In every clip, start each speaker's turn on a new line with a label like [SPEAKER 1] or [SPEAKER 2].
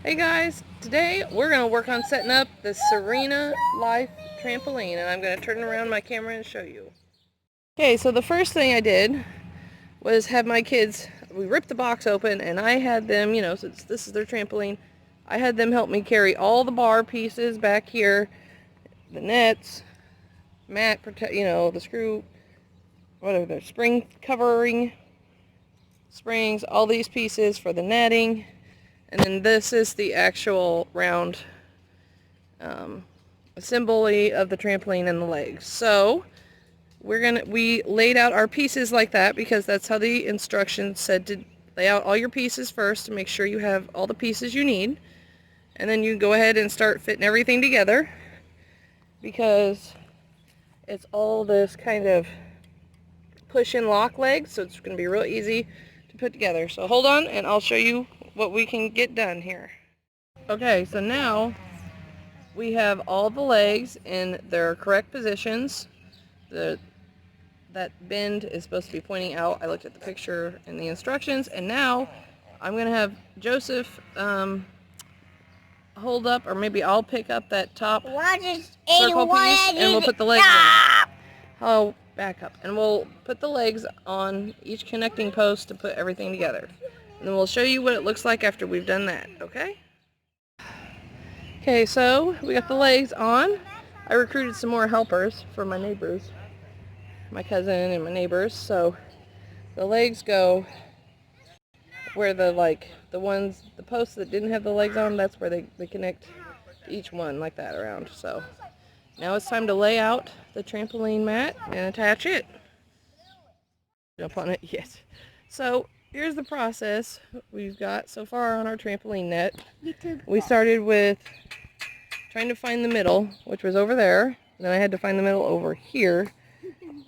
[SPEAKER 1] Hey guys, today we're going to work on setting up the Serena Life Trampoline, and I'm going to turn around my camera and show you. Okay, so the first thing I did was have my kids, we ripped the box open and I had them, since this is their trampoline, I had them help me carry all the bar pieces back here, the nets, mat, the screw, whatever, the spring covering, springs, all these pieces for the netting. And then this is the actual round assembly of the trampoline and the legs. So we laid out our pieces like that because that's how the instructions said to lay out all your pieces first to make sure you have all the pieces you need. And then you go ahead and start fitting everything together because it's all this kind of push and lock legs, so it's going to be real easy to put together. So hold on and I'll show you what we can get done here. Okay, so now we have all the legs in their correct positions. That bend is supposed to be pointing out. I looked at the picture and the instructions, and now I'm going to have Joseph hold up, or maybe I'll pick up that top circle piece and we'll put the legs in. Oh, back up. And we'll put the legs on each connecting post to put everything together. And then we'll show you what it looks like after we've done that, okay? Okay, so we got the legs on. I recruited some more helpers for my neighbors, my cousin and my neighbors. So the legs go where the posts that didn't have the legs on, that's where they connect to each one like that around. So now it's time to lay out the trampoline mat and attach it. Jump on it, yes. So here's the process we've got so far on our trampoline net. We started with trying to find the middle, which was over there. And then I had to find the middle over here.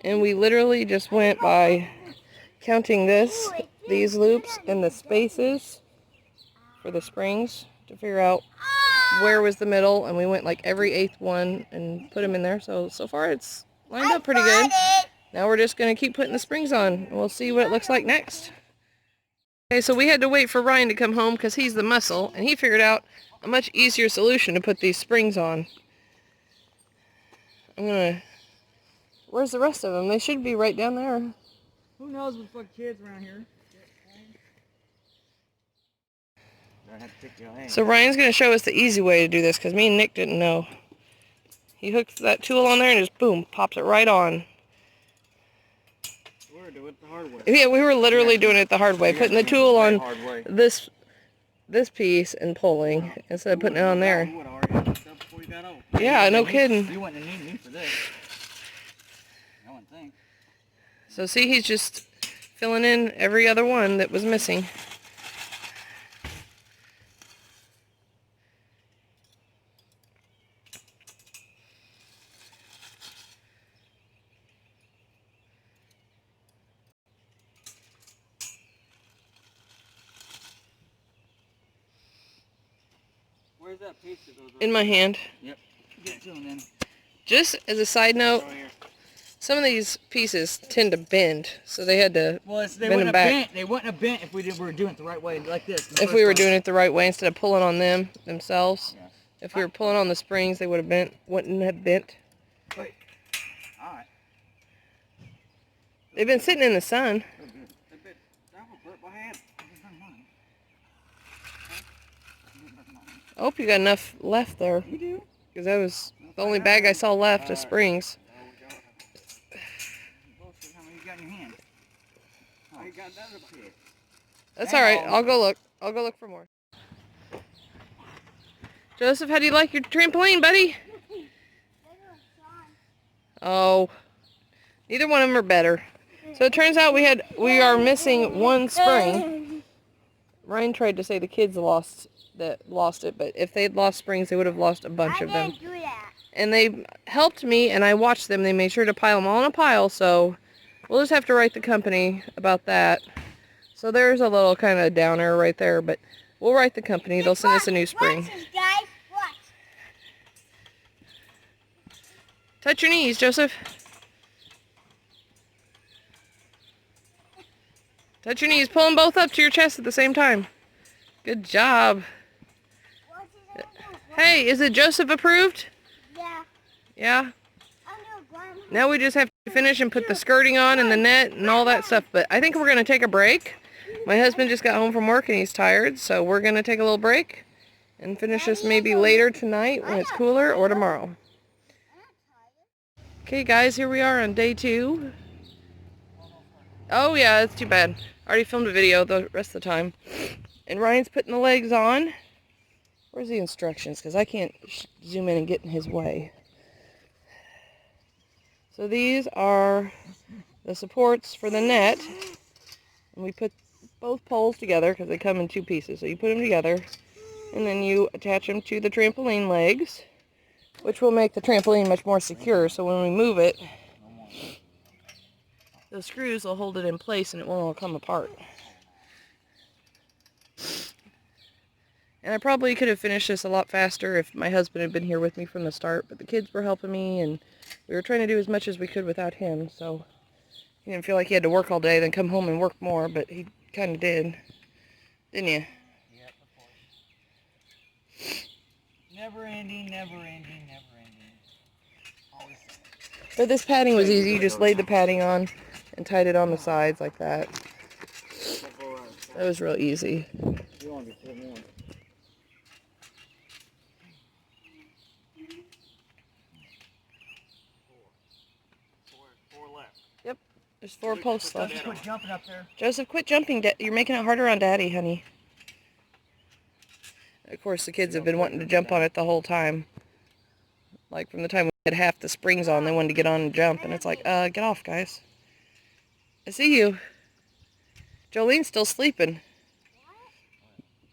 [SPEAKER 1] And we literally just went by counting these loops and the spaces for the springs to figure out where was the middle. And we went like every 8th one and put them in there. So far it's lined up pretty good. Now we're just going to keep putting the springs on. And we'll see what it looks like next. Okay, so we had to wait for Ryan to come home because he's the muscle, and he figured out a much easier solution to put these springs on. Where's the rest of them? They should be right down there.
[SPEAKER 2] Who knows with fucking kids around here?
[SPEAKER 1] So Ryan's going to show us the easy way to do this because me and Nick didn't know. He hooks that tool on there and just boom, pops it right on.
[SPEAKER 2] We're doing it the hard way.
[SPEAKER 1] Yeah, we were literally doing it the hard way, putting the tool on this piece and pulling instead of putting it on there. Yeah, no kidding.
[SPEAKER 2] You wouldn't need me for this. I wouldn't think.
[SPEAKER 1] So see, he's just filling in every other one that was missing.
[SPEAKER 2] Where's that piece that goes
[SPEAKER 1] In my hand.
[SPEAKER 2] Yep. Get to them then.
[SPEAKER 1] Just as a side note, some of these pieces tend to bend, so they had to bend them back.
[SPEAKER 2] They wouldn't have bent if we were doing it the right way, like this.
[SPEAKER 1] If we were doing it the right way instead of pulling on themselves.
[SPEAKER 2] Yeah.
[SPEAKER 1] If we were pulling on the springs, they wouldn't have bent.
[SPEAKER 2] Wait. All right.
[SPEAKER 1] They've been sitting in the sun. I hope you got enough left there.
[SPEAKER 2] You do?
[SPEAKER 1] Because that was the only bag I saw left of springs.
[SPEAKER 2] How many you got in your hand? Oh, you got that up here.
[SPEAKER 1] That's alright. I'll go look for more. Joseph, how do you like your trampoline, buddy? Oh, neither one of them are better. So it turns out we are missing one spring. Ryan tried to say the kids lost it, but if they'd lost springs, they would have lost a bunch of them. And they helped me, and I watched them. They made sure to pile them all in a pile, so we'll just have to write the company about that. So there's a little kind of downer right there, but we'll write the company. They'll send us a new spring. Touch your knees, Joseph. Touch your knees. Pull them both up to your chest at the same time. Good job. Hey, is it Joseph approved?
[SPEAKER 3] Yeah.
[SPEAKER 1] Yeah? Now we just have to finish and put the skirting on and the net and all that stuff. But I think we're going to take a break. My husband just got home from work and he's tired. So we're going to take a little break and finish this maybe later tonight when it's cooler or tomorrow. Okay guys, here we are on day 2. Oh yeah, it's too bad. I already filmed a video the rest of the time. And Ryan's putting the legs on. Where's the instructions? Because I can't zoom in and get in his way. So these are the supports for the net. And we put both poles together because they come in 2 pieces. So you put them together and then you attach them to the trampoline legs, which will make the trampoline much more secure. So when we move it, the screws will hold it in place and it won't all come apart. And I probably could have finished this a lot faster if my husband had been here with me from the start, but the kids were helping me and we were trying to do as much as we could without him, so he didn't feel like he had to work all day, then come home and work more, but he kind of did. Didn't you?
[SPEAKER 2] Yep, of course. Never ending, never ending, never ending. Always.
[SPEAKER 1] But this padding was easy. You just laid the padding on and tied it on the sides like that. That was real easy.
[SPEAKER 2] You want to be 4 more. Four left.
[SPEAKER 1] Yep, there's 4 posts left.
[SPEAKER 2] Quit jumping up there.
[SPEAKER 1] Joseph, quit jumping. You're making it harder on Daddy, honey. Of course, the kids have been wanting to jump on it the whole time. Like from the time we had half the springs on, they wanted to get on and jump. And it's like, get off, guys. I see you. Jolene's still sleeping.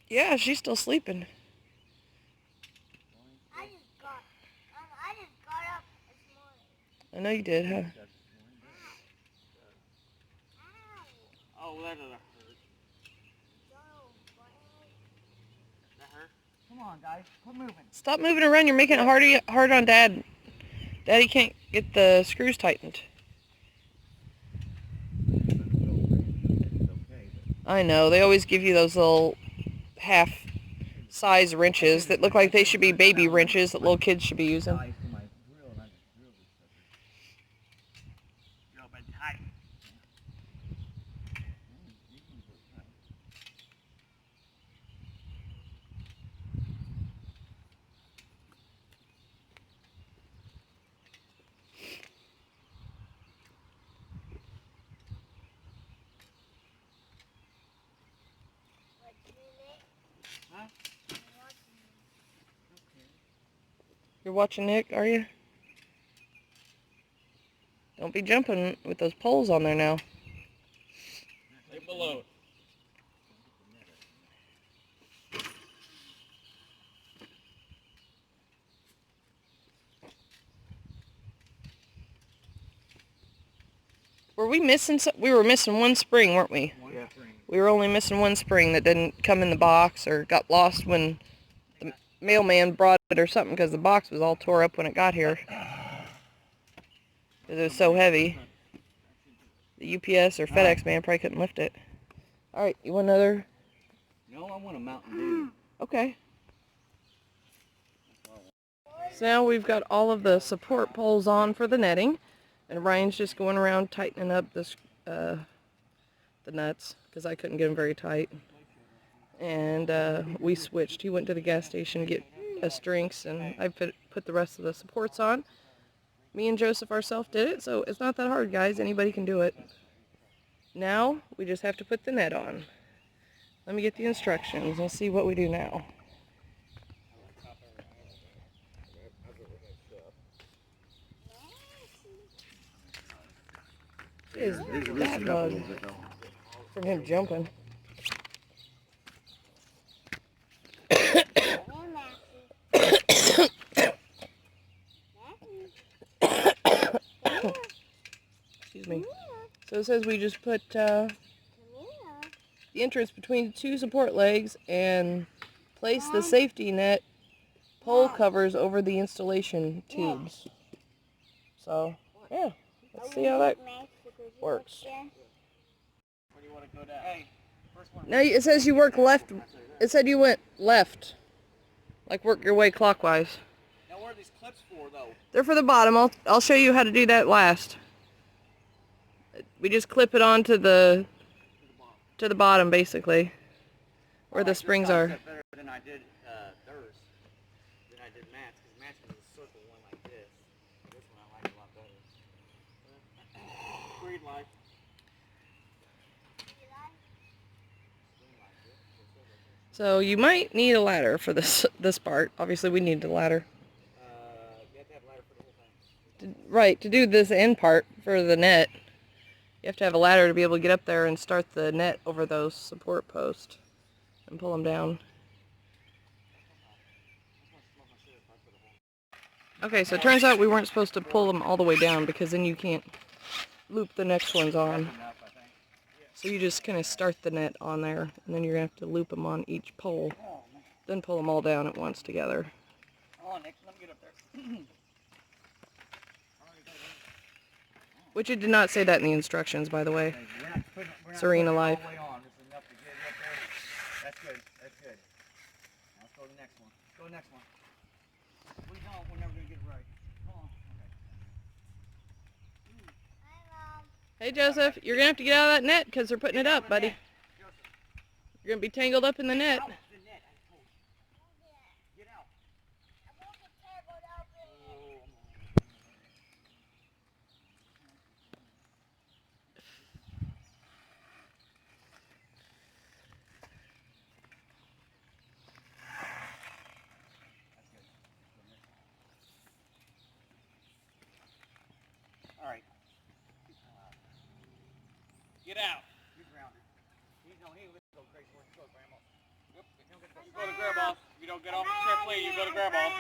[SPEAKER 1] Yeah, she's still sleeping.
[SPEAKER 3] I just got up this morning.
[SPEAKER 1] I know you did, huh?
[SPEAKER 2] Oh, that doesn't hurt. That hurt? Come on, guys. Quit moving.
[SPEAKER 1] Stop moving around. You're making it hard on Dad. Daddy can't get the screws tightened. I know. They always give you those little half-size wrenches that look like they should be baby wrenches that little kids should be using. You're watching Nick, are you? Don't be jumping with those poles on there now.
[SPEAKER 2] Stay below it.
[SPEAKER 1] Were we missing we were missing 1 spring, weren't we?
[SPEAKER 2] Yeah.
[SPEAKER 1] We were only missing 1 spring that didn't come in the box or got lost when the mailman brought it or something because the box was all tore up when it got here. Because it was so heavy. The UPS or FedEx man probably couldn't lift it. Alright, you want another?
[SPEAKER 2] No, I want a Mountain Dew.
[SPEAKER 1] Okay. So now we've got all of the support poles on for the netting. And Ryan's just going around tightening up the nuts because I couldn't get them very tight. And we switched. He went to the gas station to get us drinks, and I put the rest of the supports on. Me and Joseph ourselves did it, so it's not that hard, guys. Anybody can do it. Now we just have to put the net on. Let me get the instructions and see what we do now. Is that bug from him jumping? Excuse me. So it says we just put the entrance between 2 support legs and place the safety net pole covers over the installation tubes. So, yeah, let's see how that works.
[SPEAKER 2] Where do you want to go down? Hey, first one.
[SPEAKER 1] Now it says you work left. It said you went left. Like work your way clockwise.
[SPEAKER 2] Now what are these clips for, though?
[SPEAKER 1] They're for the bottom. I'll show you how to do that last. We just clip it onto the bottom basically, where the springs are.
[SPEAKER 2] Better than I did theirs. Than I did Matt's, because Matt's was a circle one like this. This one I like a lot better. Creed life.
[SPEAKER 1] So you might need a ladder for this part. Obviously we need the ladder.
[SPEAKER 2] You have to have a ladder for the whole thing.
[SPEAKER 1] Right, to do this end part for the net, you have to have a ladder to be able to get up there and start the net over those support posts and pull them down. Okay, so it turns out we weren't supposed to pull them all the way down because then you can't loop the next ones on. So you just kind of start the net on there, and then you're going to have to loop them on each pole, then pull them all down at once together.
[SPEAKER 2] Hold on, Nick, let me get up there.
[SPEAKER 1] Which it did not say that in the instructions, by the way. Serena Life.
[SPEAKER 2] That's good, that's good. Now let's go to the next one. Let's go to the next one. We don't, we're never going to get it right. Hold on. Okay.
[SPEAKER 3] Hi, Mom.
[SPEAKER 1] Hey Joseph, you're going to have to get out of that net because they're putting it up, buddy. You're going to be tangled up in the net.
[SPEAKER 2] Get out.
[SPEAKER 3] I won't get tangled up in it.
[SPEAKER 2] All right. Get out. You're grounded. He was go crazy. Where's the grandma? Yep. You go to grab off. If you don't get off the trampoline, you go to grab off.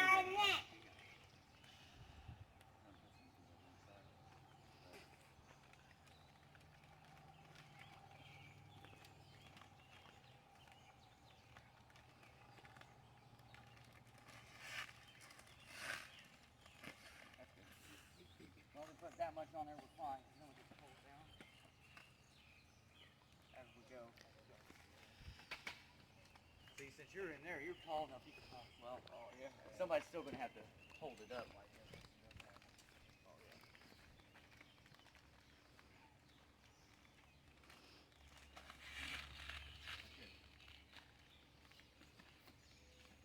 [SPEAKER 2] Don't put that much on there, we're fine. Then we just pull it down as we go. See, since you're in there, you're tall enough. You can talk. Well, oh yeah. Somebody's still gonna have to hold it up like this. Oh yeah.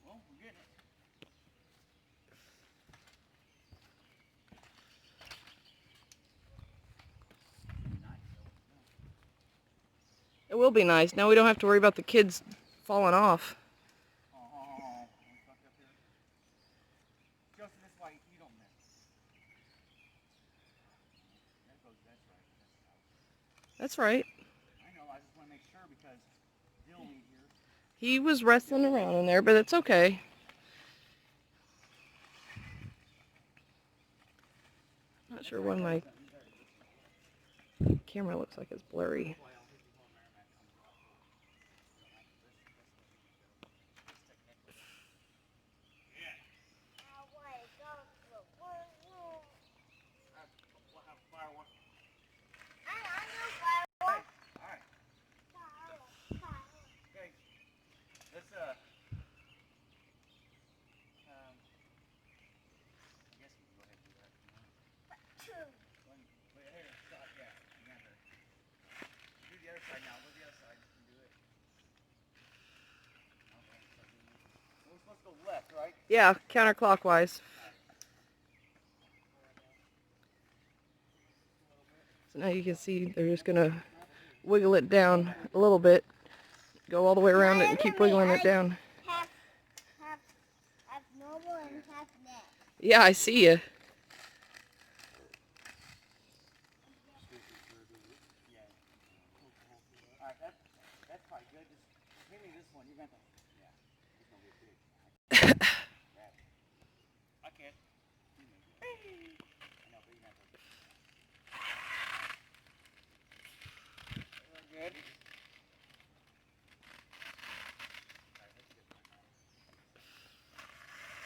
[SPEAKER 2] Well, we're getting it.
[SPEAKER 1] It will be nice. Now we don't have to worry about the kids falling off.
[SPEAKER 2] Oh, we fucked up here. Justin, this way you don't miss. That goes, that's right.
[SPEAKER 1] That's right.
[SPEAKER 2] I know, I just want to make sure because Dylan here.
[SPEAKER 1] He was wrestling around in there, but it's okay. Not sure why my camera looks like it's blurry.
[SPEAKER 2] Left, right?
[SPEAKER 1] Yeah, counterclockwise. So now you can see they're just going to wiggle it down a little bit. Go all the way around it and keep wiggling it down.
[SPEAKER 3] Half normal and half net.
[SPEAKER 1] Yeah, I see you.
[SPEAKER 2] Alright, that's probably good. Just give me this one. You're going to, yeah, it's going to get big. I can't. I know, but you're going to. Good.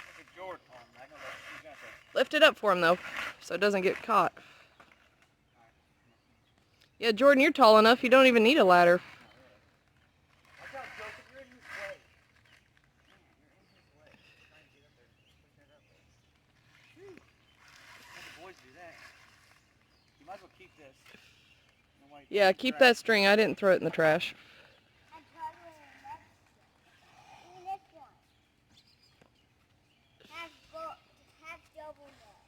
[SPEAKER 2] Look at George on. I know that you got that.
[SPEAKER 1] Lift it up for him, though, so it doesn't get caught. Yeah, Jordan, you're tall enough. You don't even need a ladder.
[SPEAKER 2] Watch out, Joseph. You're in his way. You're in his way. keep this. Nobody
[SPEAKER 1] Yeah,
[SPEAKER 2] throws
[SPEAKER 1] keep
[SPEAKER 2] trash.
[SPEAKER 1] that string. I didn't throw it in the trash.
[SPEAKER 3] I'm talking to the next one. Even this one. Has double net.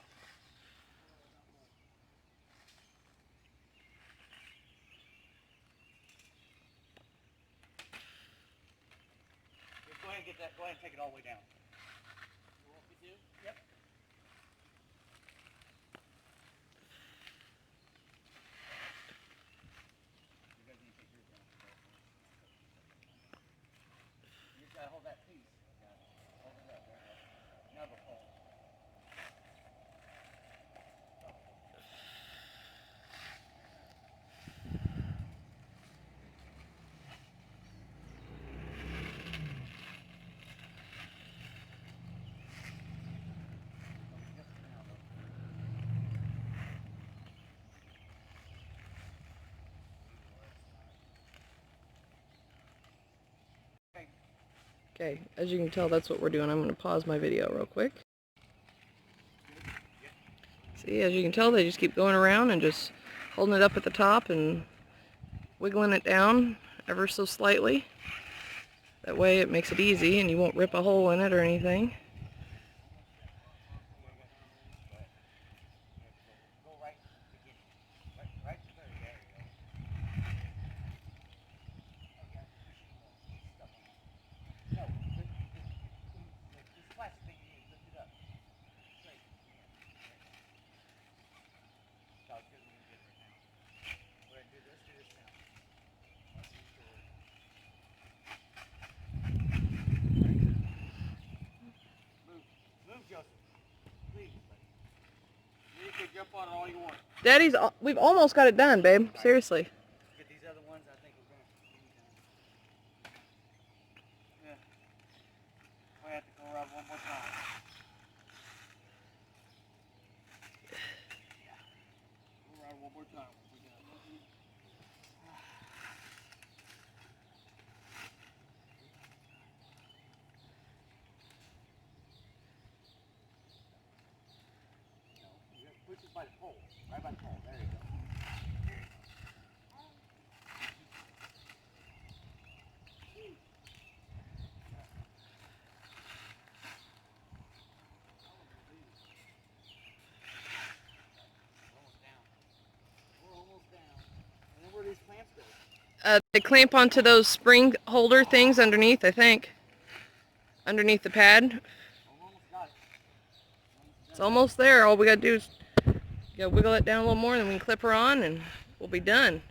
[SPEAKER 2] Just go ahead and get that. Go ahead and take it all the way down. What we do? Yep. You guys need to take yours down. You just gotta hold that piece. Yeah. Hold it up. There you go. Now go pull.
[SPEAKER 1] Okay, as you can tell, that's what we're doing. I'm going to pause my video real quick. See, as you can tell, they just keep going around and just holding it up at the top and wiggling it down ever so slightly. That way it makes it easy and you won't rip a hole in it or anything.
[SPEAKER 2] Go right to the beginning. Right to there. There you go. Okay. Stuff on it. No, this plastic thing you need. Lift it up. Straight. No, it's good when you get it right now. Go ahead and do this. Do this now. Move, Joseph. Please, buddy. You can jump on it all you want.
[SPEAKER 1] Daddy's, we've almost got it done, babe. Seriously.
[SPEAKER 2] Get these other ones. I think we're gonna be done. Yeah. We have to go around one more time. Yeah. Go around one more time. We're done. You gotta push it by the pole. Right by the pole. There you go. We're almost down. And then where do these clamps go?
[SPEAKER 1] They clamp onto those spring holder things underneath, I think. Underneath the pad.
[SPEAKER 2] Almost got it.
[SPEAKER 1] It's almost there. All we gotta do is wiggle it down a little more and then we can clip her on and we'll be done.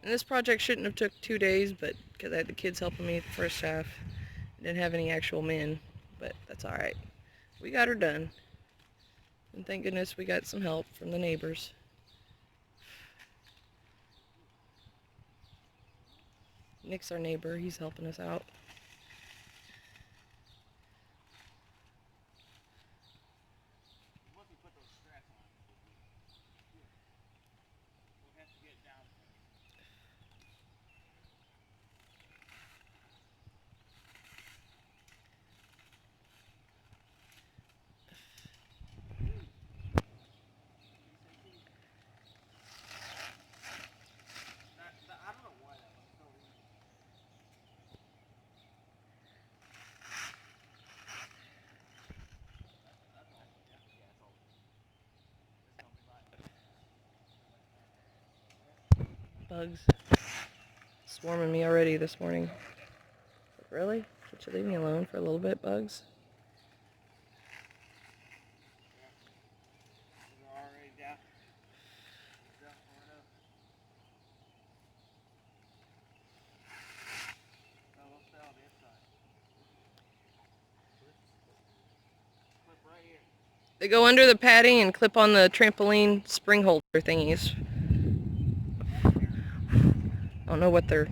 [SPEAKER 1] And this project shouldn't have took 2 days, but because I had the kids helping me the first half. I didn't have any actual men, but that's alright. We got her done. And thank goodness we got some help from the neighbors. Nick's our neighbor. He's helping us out.
[SPEAKER 2] Once we put those straps on, we'll have to get it down. I don't know why that one's so easy. That's all. Yeah, that's all. Just tell me about it.
[SPEAKER 1] Bugs swarming me already this morning. Really? Could you leave me alone for a little bit, bugs?
[SPEAKER 2] We're already down. Down far enough. No, we'll stay on the inside. Clip right here.
[SPEAKER 1] They go under the padding and clip on the trampoline spring holder thingies. I don't know what the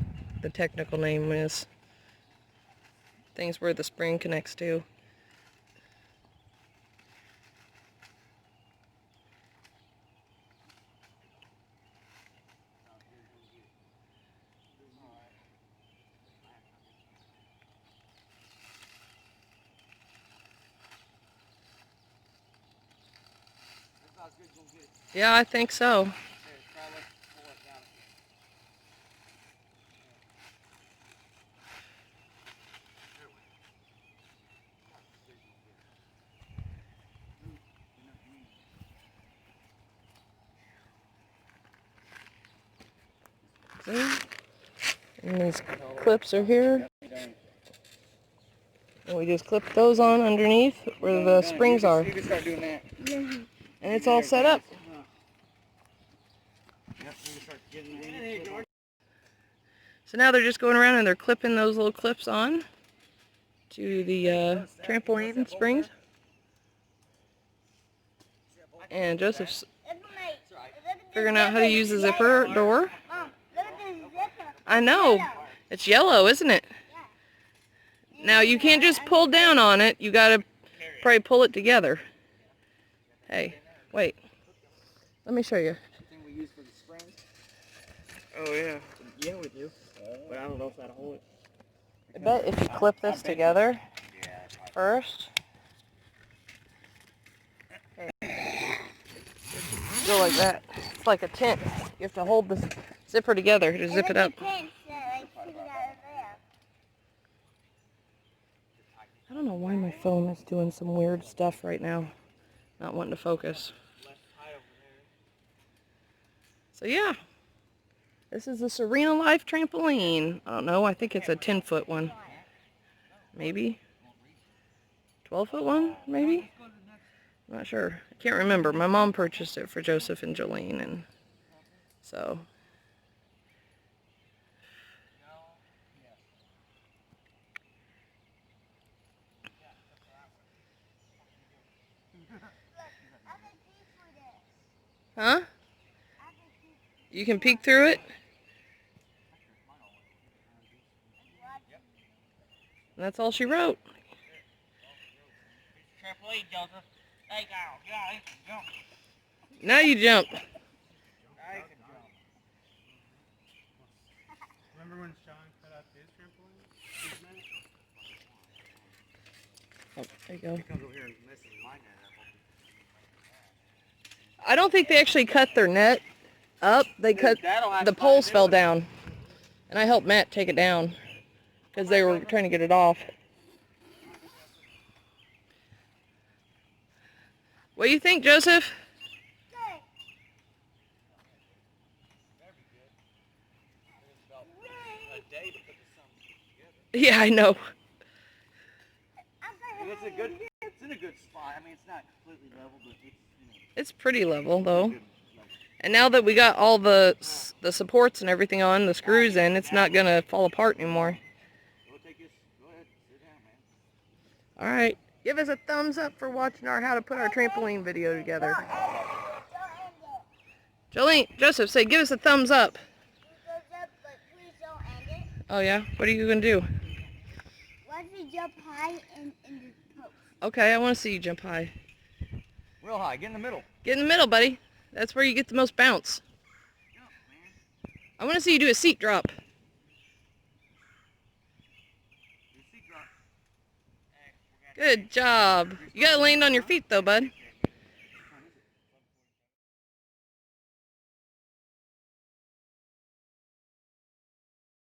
[SPEAKER 1] technical name is. Things where the spring connects to.
[SPEAKER 2] That's good.
[SPEAKER 1] Yeah, I think so.
[SPEAKER 2] Here, try let's pull it down again.
[SPEAKER 1] See? And these clips are here. And we just clip those on underneath where the springs are.
[SPEAKER 2] You can start doing that.
[SPEAKER 1] And it's all set up.
[SPEAKER 2] Yep, you can start getting it.
[SPEAKER 1] So now they're just going around and they're clipping those little clips on to the trampoline springs. And Joseph's figuring out how to use the zipper door.
[SPEAKER 3] Mom, look at the zipper.
[SPEAKER 1] I know. It's yellow, isn't it? Now you can't just pull down on it. You gotta probably pull it together. Hey, wait. Let me show you.
[SPEAKER 2] Thing we use for the springs. Oh yeah. Yeah, we do. But I don't know if that'll hold it.
[SPEAKER 1] I bet if you clip this together first. Okay. Go like that. It's like a tent. You have to hold the zipper together to zip it up. I don't know why my phone is doing some weird stuff right now. Not wanting to focus. So yeah. This is the Serena Life Trampoline. I don't know. I think it's a 10-foot one. Maybe. 12-foot one? Maybe? I'm not sure. I can't remember. My mom purchased it for Joseph and Jolene, and so. Huh? You can peek through it? And that's all she wrote.
[SPEAKER 2] Trampoline, Joseph. There you go. Yeah, you can jump.
[SPEAKER 1] Now you jump.
[SPEAKER 2] Now you can jump. Remember when Sean cut out his trampoline?
[SPEAKER 1] Oh, there you go.
[SPEAKER 2] He comes over here and messes my net up.
[SPEAKER 1] I don't think they actually cut their net up. They cut, the poles fell down. And I helped Matt take it down because they were trying to get it off. What do you think, Joseph? Yeah, I know.
[SPEAKER 2] It's in a good spot. I mean, it's not completely level, but it's,
[SPEAKER 1] It's pretty level, though. And now that we got all the supports and everything on, the screws in, it's not going to fall apart anymore.
[SPEAKER 2] Go ahead, sit down, man.
[SPEAKER 1] All right. Give us a thumbs up for watching our how to put our trampoline video together. Jolene, Joseph, say give us a thumbs up. Oh yeah? What are you going to do?
[SPEAKER 3] Once we jump high in the post.
[SPEAKER 1] Okay, I want to see you jump high.
[SPEAKER 2] Real high. Get in the middle.
[SPEAKER 1] Get in the middle, buddy. That's where you get the most bounce.
[SPEAKER 2] Jump, man.
[SPEAKER 1] I want to see you do a seat drop.
[SPEAKER 2] Do a seat drop.
[SPEAKER 1] Good job. You got to land on your feet though, bud.